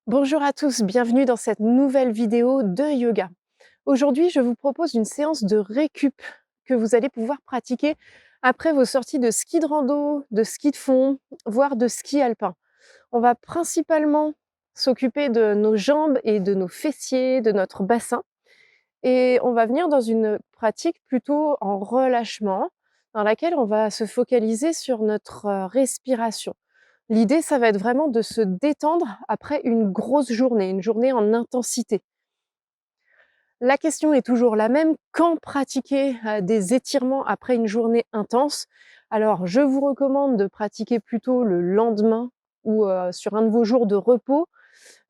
Bonjour à tous, bienvenue dans cette nouvelle vidéo de yoga. Aujourd'hui, je vous propose une séance de récup que vous allez pouvoir pratiquer après vos sorties de ski de rando, de ski de fond, voire de ski alpin. On va principalement s'occuper de nos jambes et de nos fessiers, de notre bassin. Et on va venir dans une pratique plutôt en relâchement, dans laquelle on va se focaliser sur notre respiration. L'idée, ça va être vraiment de se détendre après une grosse journée, une journée en intensité. La question est toujours la même, quand pratiquer des étirements après une journée intense? Alors, je vous recommande de pratiquer plutôt le lendemain ou sur un de vos jours de repos.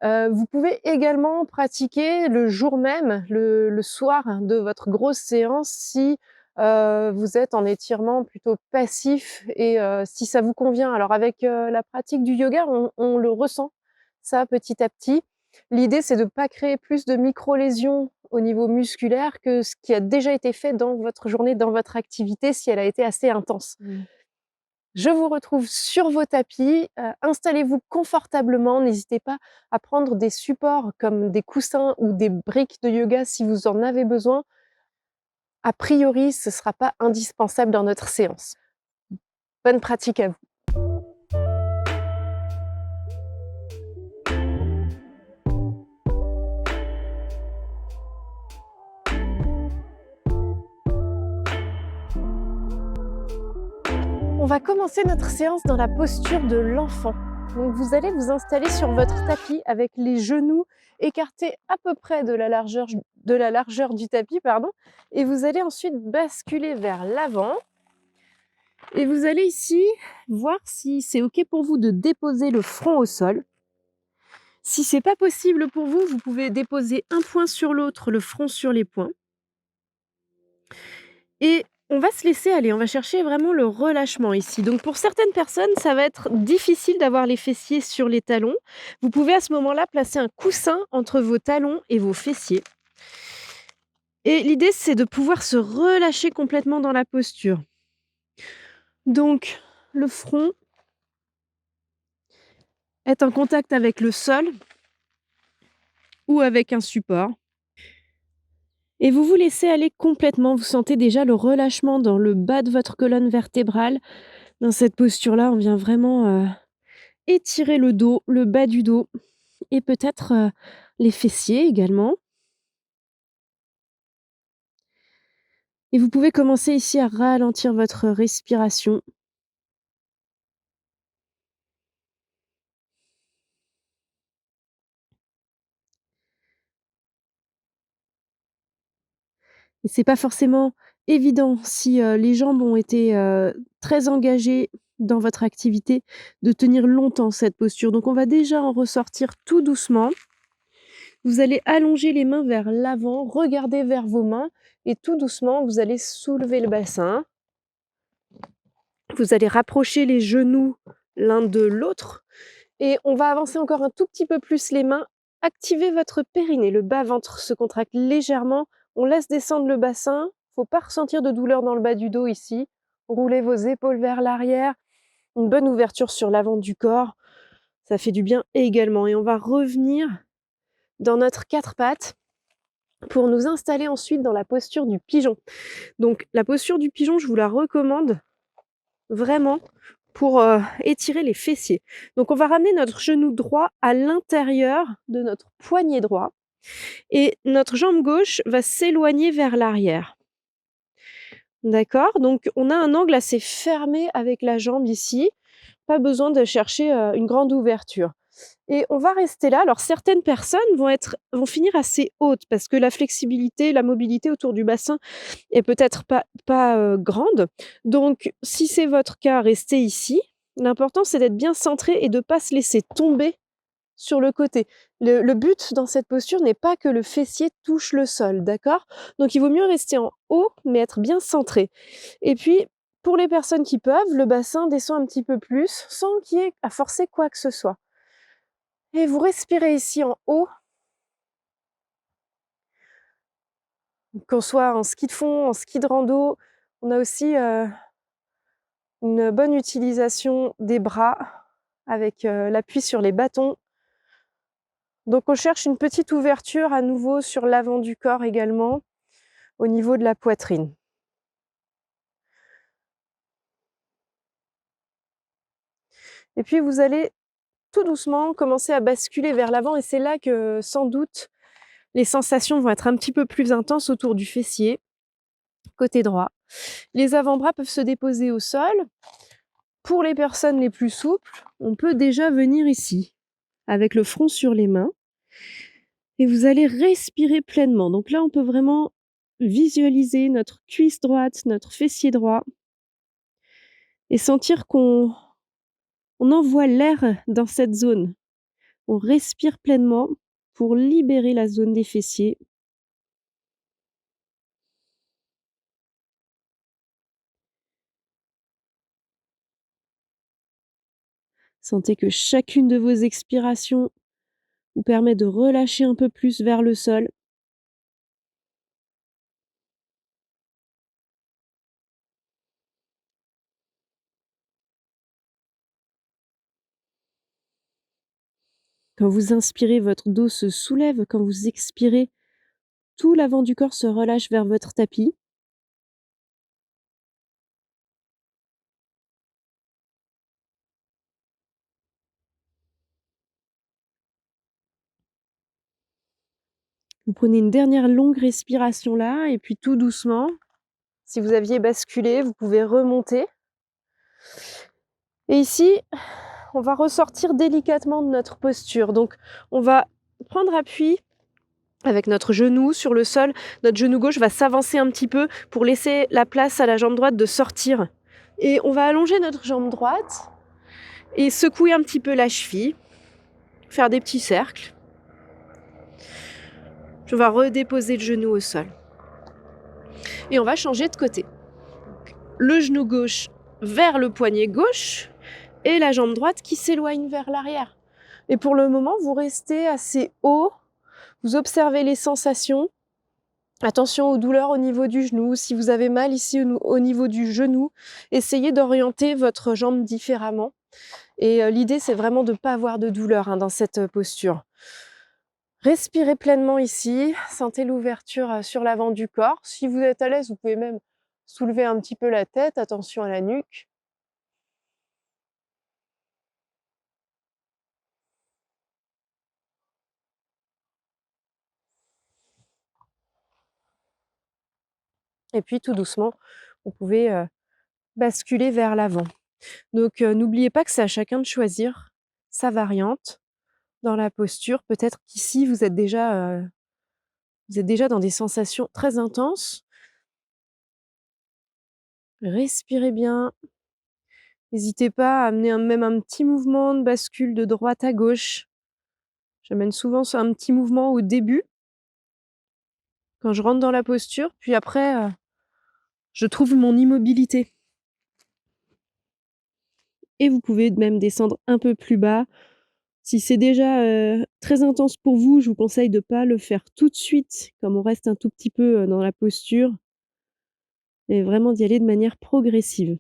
Vous pouvez également pratiquer le jour même, le soir de votre grosse séance si, vous êtes en étirement plutôt passif et si ça vous convient. Alors avec, la pratique du yoga, on le ressent, ça, petit à petit. L'idée, c'est de ne pas créer plus de micro-lésions au niveau musculaire que ce qui a déjà été fait dans votre journée, dans votre activité, si elle a été assez intense. Je vous retrouve sur vos tapis, installez-vous confortablement, n'hésitez pas à prendre des supports comme des coussins ou des briques de yoga si vous en avez besoin. A priori, ce ne sera pas indispensable dans notre séance. Bonne pratique à vous. On va commencer notre séance dans la posture de l'enfant. Donc vous allez vous installer sur votre tapis avec les genoux écartés à peu près de la largeur du tapis, pardon, et vous allez ensuite basculer vers l'avant. Et vous allez ici voir si c'est OK pour vous de déposer le front au sol. Si c'est pas possible pour vous, vous pouvez déposer un poing sur l'autre, le front sur les poings. Et on va se laisser aller, on va chercher vraiment le relâchement ici. Donc pour certaines personnes, ça va être difficile d'avoir les fessiers sur les talons. Vous pouvez à ce moment-là placer un coussin entre vos talons et vos fessiers. Et l'idée, c'est de pouvoir se relâcher complètement dans la posture. Donc le front est en contact avec le sol ou avec un support. Et vous vous laissez aller complètement. Vous sentez déjà le relâchement dans le bas de votre colonne vertébrale. Dans cette posture-là, on vient vraiment étirer le dos, le bas du dos et peut-être les fessiers également. Et vous pouvez commencer ici à ralentir votre respiration. Et c'est pas forcément évident si les jambes ont été très engagées dans votre activité de tenir longtemps cette posture. Donc on va déjà en ressortir tout doucement. Vous allez allonger les mains vers l'avant, regarder vers vos mains et tout doucement, vous allez soulever le bassin. Vous allez rapprocher les genoux l'un de l'autre et on va avancer encore un tout petit peu plus les mains. Activez votre périnée, le bas-ventre se contracte légèrement. On laisse descendre le bassin. Faut pas ressentir de douleur dans le bas du dos ici. Roulez vos épaules vers l'arrière. Une bonne ouverture sur l'avant du corps. Ça fait du bien également. Et on va revenir dans notre quatre pattes pour nous installer ensuite dans la posture du pigeon. Donc la posture du pigeon, je vous la recommande vraiment pour étirer les fessiers. Donc on va ramener notre genou droit à l'intérieur de notre poignet droit et notre jambe gauche va s'éloigner vers l'arrière. D'accord? Donc on a un angle assez fermé avec la jambe ici, pas besoin de chercher une grande ouverture. Et on va rester là. Alors certaines personnes vont finir assez hautes parce que la flexibilité, la mobilité autour du bassin est peut-être pas grande. Donc si c'est votre cas, restez ici. L'important, c'est d'être bien centré et de ne pas se laisser tomber sur le côté. Le but dans cette posture n'est pas que le fessier touche le sol, d'accord? Donc il vaut mieux rester en haut, mais être bien centré. Et puis, pour les personnes qui peuvent, le bassin descend un petit peu plus sans qu'il y ait à forcer quoi que ce soit. Et vous respirez ici en haut, qu'on soit en ski de fond, en ski de rando. On a aussi une bonne utilisation des bras avec l'appui sur les bâtons. Donc on cherche une petite ouverture à nouveau sur l'avant du corps également, au niveau de la poitrine. Et puis vous allez tout doucement commencer à basculer vers l'avant et c'est là que sans doute les sensations vont être un petit peu plus intenses autour du fessier, côté droit. Les avant-bras peuvent se déposer au sol. Pour les personnes les plus souples, on peut déjà venir ici, avec le front sur les mains. Et vous allez respirer pleinement. Donc là, on peut vraiment visualiser notre cuisse droite, notre fessier droit, et sentir qu'on envoie l'air dans cette zone. On respire pleinement pour libérer la zone des fessiers. Sentez que chacune de vos expirations vous permet de relâcher un peu plus vers le sol. Quand vous inspirez, votre dos se soulève. Quand vous expirez, tout l'avant du corps se relâche vers votre tapis. Vous prenez une dernière longue respiration là, et puis tout doucement, si vous aviez basculé, vous pouvez remonter. Et ici, on va ressortir délicatement de notre posture. Donc, on va prendre appui avec notre genou sur le sol. Notre genou gauche va s'avancer un petit peu pour laisser la place à la jambe droite de sortir. Et on va allonger notre jambe droite et secouer un petit peu la cheville, faire des petits cercles. On va redéposer le genou au sol. Et on va changer de côté. Le genou gauche vers le poignet gauche et la jambe droite qui s'éloigne vers l'arrière. Et pour le moment, vous restez assez haut, vous observez les sensations. Attention aux douleurs au niveau du genou. Si vous avez mal ici au niveau du genou, essayez d'orienter votre jambe différemment. Et l'idée, c'est vraiment de ne pas avoir de douleur dans cette posture. Respirez pleinement ici, sentez l'ouverture sur l'avant du corps. Si vous êtes à l'aise, vous pouvez même soulever un petit peu la tête, attention à la nuque. Et puis tout doucement, vous pouvez basculer vers l'avant. Donc n'oubliez pas que c'est à chacun de choisir sa variante dans la posture. Peut-être qu'ici, vous êtes déjà dans des sensations très intenses. Respirez bien. N'hésitez pas à amener même un petit mouvement de bascule de droite à gauche. J'amène souvent un petit mouvement au début, quand je rentre dans la posture, puis après, je trouve mon immobilité. Et vous pouvez même descendre un peu plus bas. Si c'est déjà très intense pour vous, je vous conseille de ne pas le faire tout de suite, comme on reste un tout petit peu dans la posture, et vraiment d'y aller de manière progressive.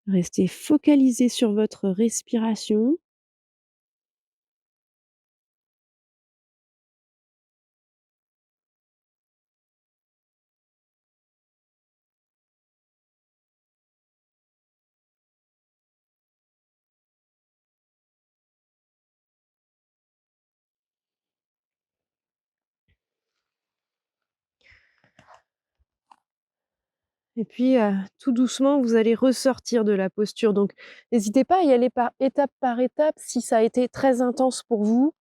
Restez focalisé sur votre respiration. Et puis, tout doucement, vous allez ressortir de la posture. Donc, n'hésitez pas à y aller par étape si ça a été très intense pour vous.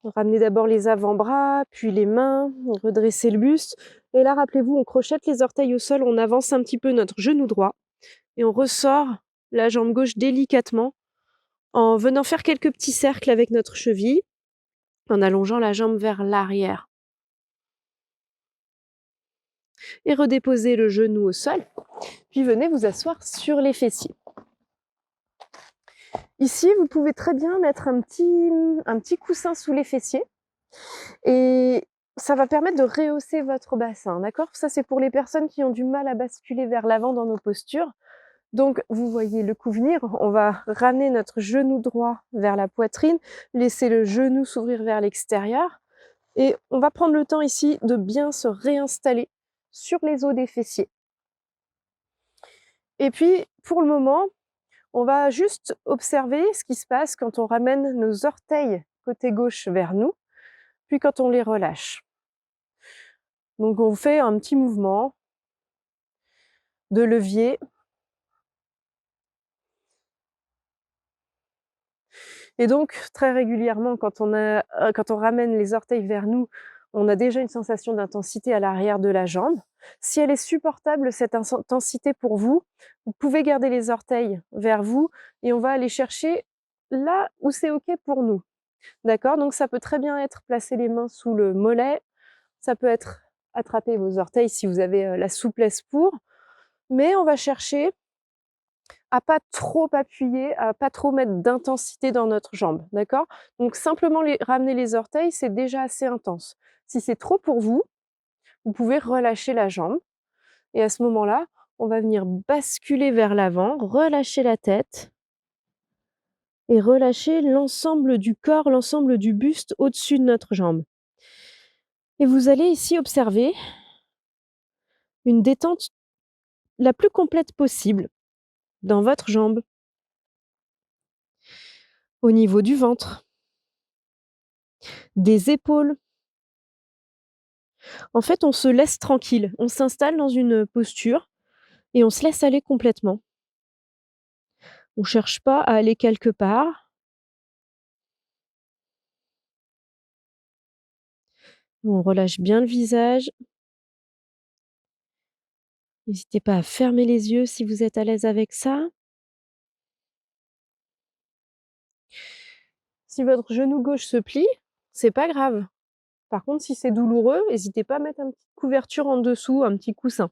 Ramenez d'abord les avant-bras, puis les mains, redressez le buste. Et là, rappelez-vous, on crochette les orteils au sol, on avance un petit peu notre genou droit et on ressort la jambe gauche délicatement en venant faire quelques petits cercles avec notre cheville, en allongeant la jambe vers l'arrière. Et redéposez le genou au sol. Puis venez vous asseoir sur les fessiers. Ici, vous pouvez très bien mettre un petit coussin sous les fessiers et ça va permettre de rehausser votre bassin, d'accord? Ça, c'est pour les personnes qui ont du mal à basculer vers l'avant dans nos postures. Donc, vous voyez le coup venir, on va ramener notre genou droit vers la poitrine, laisser le genou s'ouvrir vers l'extérieur et on va prendre le temps ici de bien se réinstaller sur les os des fessiers. Et puis, pour le moment, on va juste observer ce qui se passe quand on ramène nos orteils côté gauche vers nous, puis quand on les relâche. Donc on fait un petit mouvement de levier. Et donc très régulièrement, quand on ramène les orteils vers nous, on a déjà une sensation d'intensité à l'arrière de la jambe. Si elle est supportable, cette intensité pour vous, vous pouvez garder les orteils vers vous et on va aller chercher là où c'est OK pour nous. D'accord? Donc ça peut très bien être placer les mains sous le mollet, ça peut être attraper vos orteils si vous avez la souplesse pour, mais on va chercher à pas trop appuyer, à pas trop mettre d'intensité dans notre jambe, d'accord? Donc simplement ramener les orteils, c'est déjà assez intense. Si c'est trop pour vous, vous pouvez relâcher la jambe et à ce moment-là, on va venir basculer vers l'avant, relâcher la tête et relâcher l'ensemble du corps, l'ensemble du buste au-dessus de notre jambe. Et vous allez ici observer une détente la plus complète possible dans votre jambe, au niveau du ventre, des épaules. En fait, on se laisse tranquille, on s'installe dans une posture et on se laisse aller complètement. On cherche pas à aller quelque part. On relâche bien le visage. N'hésitez pas à fermer les yeux si vous êtes à l'aise avec ça. Si votre genou gauche se plie, c'est pas grave. Par contre, si c'est douloureux, n'hésitez pas à mettre une petite couverture en dessous, un petit coussin.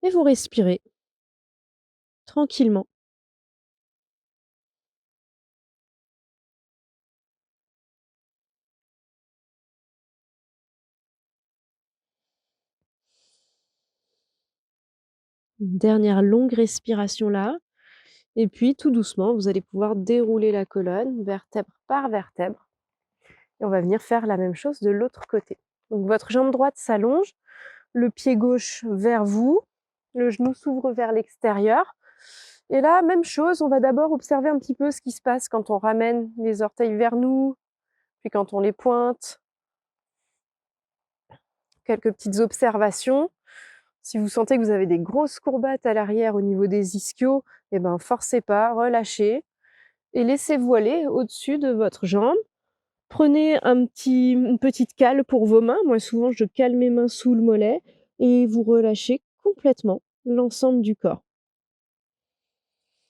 Et vous respirez tranquillement. Une dernière longue respiration là. Et puis, tout doucement, vous allez pouvoir dérouler la colonne, vertèbre par vertèbre. Et on va venir faire la même chose de l'autre côté. Donc votre jambe droite s'allonge, le pied gauche vers vous, le genou s'ouvre vers l'extérieur. Et là, même chose, on va d'abord observer un petit peu ce qui se passe quand on ramène les orteils vers nous, puis quand on les pointe. Quelques petites observations. Si vous sentez que vous avez des grosses courbattes à l'arrière au niveau des ischios, eh ben forcez pas, relâchez et laissez-vous aller au-dessus de votre jambe. Prenez une petite cale pour vos mains. Moi, souvent, je cale mes mains sous le mollet et vous relâchez complètement l'ensemble du corps.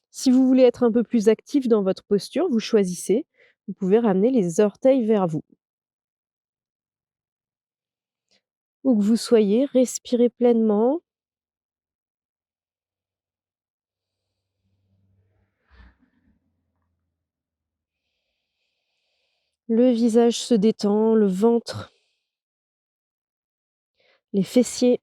Si vous voulez être un peu plus actif dans votre posture, vous choisissez. Vous pouvez ramener les orteils vers vous. Où que vous soyez, respirez pleinement. Le visage se détend, le ventre, les fessiers.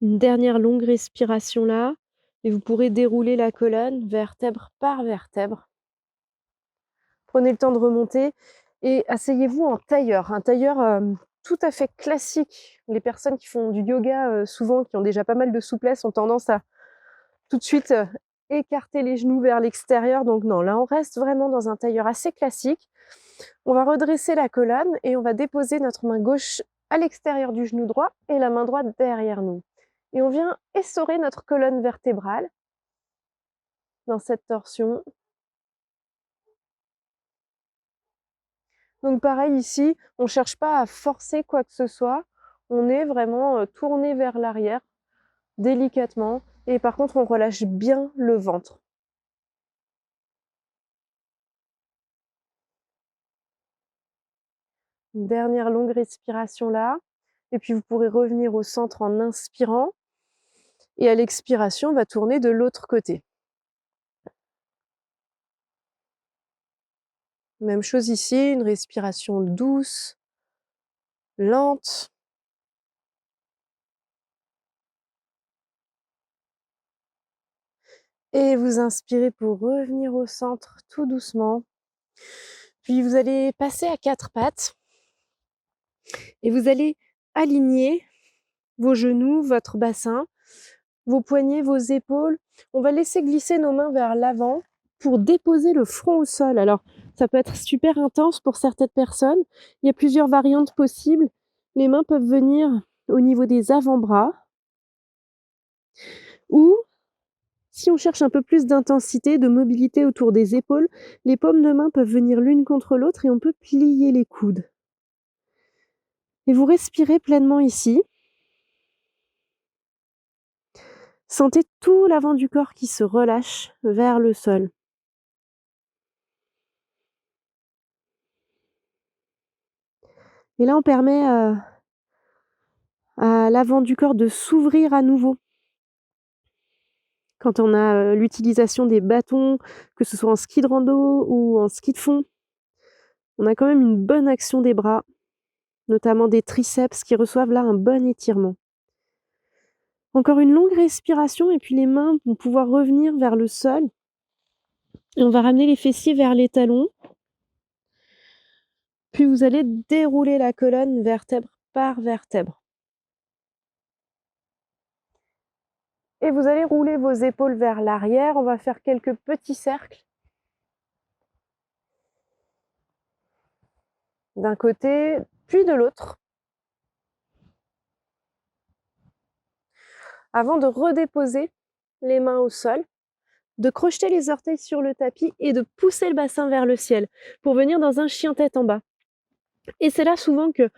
Une dernière longue respiration là, et vous pourrez dérouler la colonne vertèbre par vertèbre. Prenez le temps de remonter et asseyez-vous en tailleur. Un tailleur tout à fait classique. Les personnes qui font du yoga, souvent, qui ont déjà pas mal de souplesse, ont tendance à tout de suite écarter les genoux vers l'extérieur. Donc non, là on reste vraiment dans un tailleur assez classique. On va redresser la colonne et on va déposer notre main gauche à l'extérieur du genou droit et la main droite derrière nous. Et on vient essorer notre colonne vertébrale dans cette torsion. Donc pareil ici, on ne cherche pas à forcer quoi que ce soit, on est vraiment tourné vers l'arrière, délicatement, et par contre on relâche bien le ventre. Une dernière longue respiration là, et puis vous pourrez revenir au centre en inspirant, et à l'expiration, on va tourner de l'autre côté. Même chose ici, une respiration douce, lente. Et vous inspirez pour revenir au centre tout doucement. Puis vous allez passer à quatre pattes et vous allez aligner vos genoux, votre bassin, vos poignets, vos épaules. On va laisser glisser nos mains vers l'avant pour déposer le front au sol. Alors, ça peut être super intense pour certaines personnes. Il y a plusieurs variantes possibles. Les mains peuvent venir au niveau des avant-bras ou, si on cherche un peu plus d'intensité, de mobilité autour des épaules, les paumes de main peuvent venir l'une contre l'autre et on peut plier les coudes. Et vous respirez pleinement ici. Sentez tout l'avant du corps qui se relâche vers le sol. Et là, on permet à l'avant du corps de s'ouvrir à nouveau. Quand on a l'utilisation des bâtons, que ce soit en ski de rando ou en ski de fond, on a quand même une bonne action des bras, notamment des triceps qui reçoivent là un bon étirement. Encore une longue respiration et puis les mains vont pouvoir revenir vers le sol. Et on va ramener les fessiers vers les talons. Puis vous allez dérouler la colonne vertèbre par vertèbre. Et vous allez rouler vos épaules vers l'arrière. On va faire quelques petits cercles. D'un côté, puis de l'autre. Avant de redéposer les mains au sol, de crocheter les orteils sur le tapis et de pousser le bassin vers le ciel pour venir dans un chien tête en bas. Et c'est là souvent que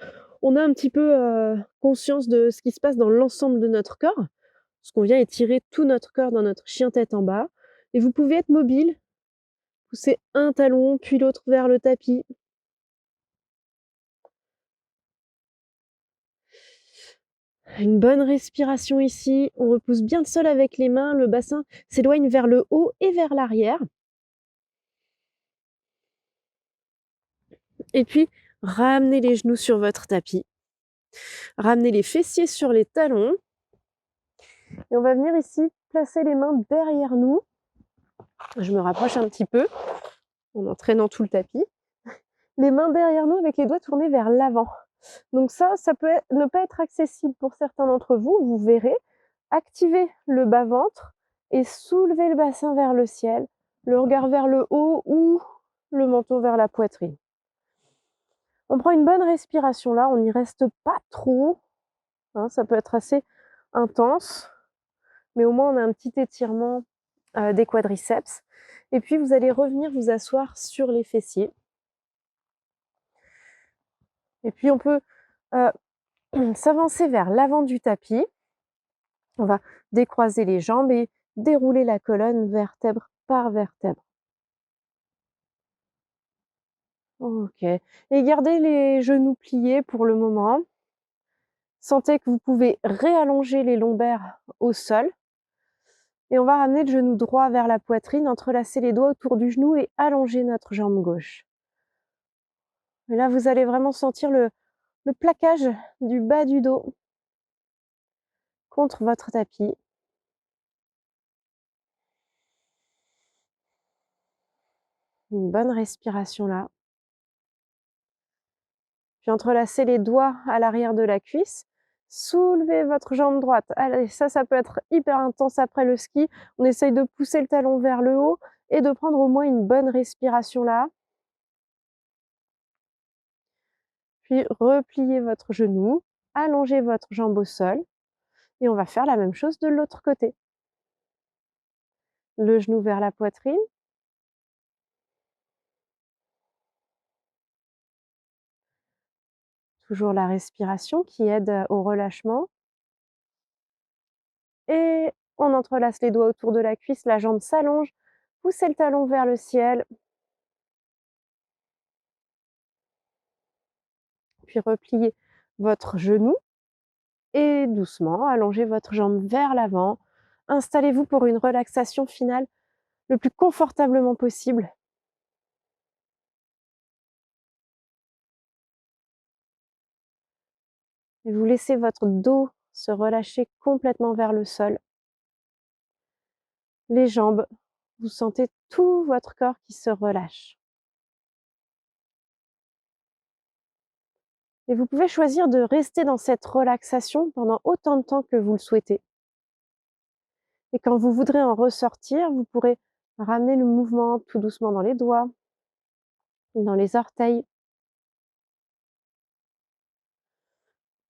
on a un petit peu conscience de ce qui se passe dans l'ensemble de notre corps, parce qu'on vient étirer tout notre corps dans notre chien tête en bas. Et vous pouvez être mobile, pousser un talon puis l'autre vers le tapis. Une bonne respiration ici, on repousse bien le sol avec les mains, le bassin s'éloigne vers le haut et vers l'arrière. Et puis, ramenez les genoux sur votre tapis. Ramenez les fessiers sur les talons. Et on va venir ici placer les mains derrière nous. Je me rapproche un petit peu en entraînant tout le tapis. Les mains derrière nous avec les doigts tournés vers l'avant. Donc ça peut ne pas être accessible pour certains d'entre vous. Vous verrez. Activez le bas-ventre et soulevez le bassin vers le ciel, le regard vers le haut ou le menton vers la poitrine. On prend une bonne respiration là, on n'y reste pas trop. Ça peut être assez intense, mais au moins on a un petit étirement des quadriceps. Et puis vous allez revenir vous asseoir sur les fessiers. Et puis on peut s'avancer vers l'avant du tapis. On va décroiser les jambes et dérouler la colonne vertèbre par vertèbre. Ok. Et gardez les genoux pliés pour le moment. Sentez que vous pouvez réallonger les lombaires au sol. Et on va ramener le genou droit vers la poitrine, entrelacer les doigts autour du genou et allonger notre jambe gauche. Et là, vous allez vraiment sentir le plaquage du bas du dos contre votre tapis. Une bonne respiration là. Puis entrelacez les doigts à l'arrière de la cuisse. Soulevez votre jambe droite. Allez, ça peut être hyper intense après le ski. On essaye de pousser le talon vers le haut et de prendre au moins une bonne respiration là. Puis repliez votre genou, allongez votre jambe au sol et on va faire la même chose de l'autre côté. Le genou vers la poitrine. Toujours la respiration qui aide au relâchement. Et on entrelace les doigts autour de la cuisse, la jambe s'allonge, poussez le talon vers le ciel, puis repliez votre genou et doucement allongez votre jambe vers l'avant. Installez-vous pour une relaxation finale le plus confortablement possible. Et vous laissez votre dos se relâcher complètement vers le sol. Les jambes, vous sentez tout votre corps qui se relâche. Et vous pouvez choisir de rester dans cette relaxation pendant autant de temps que vous le souhaitez. Et quand vous voudrez en ressortir, vous pourrez ramener le mouvement tout doucement dans les doigts, dans les orteils.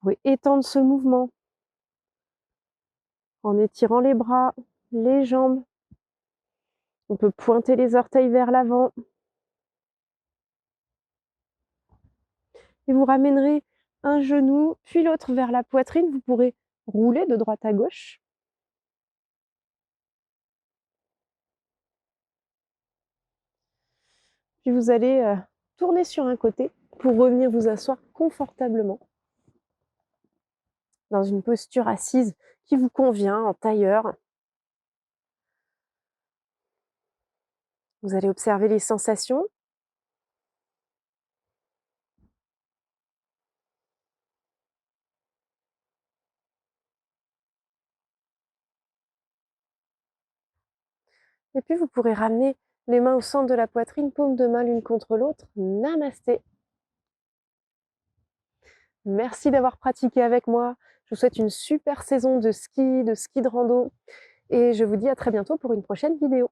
Vous pouvez étendre ce mouvement en étirant les bras, les jambes. On peut pointer les orteils vers l'avant. Et vous ramènerez un genou, puis l'autre vers la poitrine. Vous pourrez rouler de droite à gauche. Puis vous allez tourner sur un côté pour revenir vous asseoir confortablement dans une posture assise qui vous convient, en tailleur. Vous allez observer les sensations. Et puis vous pourrez ramener les mains au centre de la poitrine, paume de main l'une contre l'autre. Namasté. Merci d'avoir pratiqué avec moi. Je vous souhaite une super saison de ski de rando. Et je vous dis à très bientôt pour une prochaine vidéo.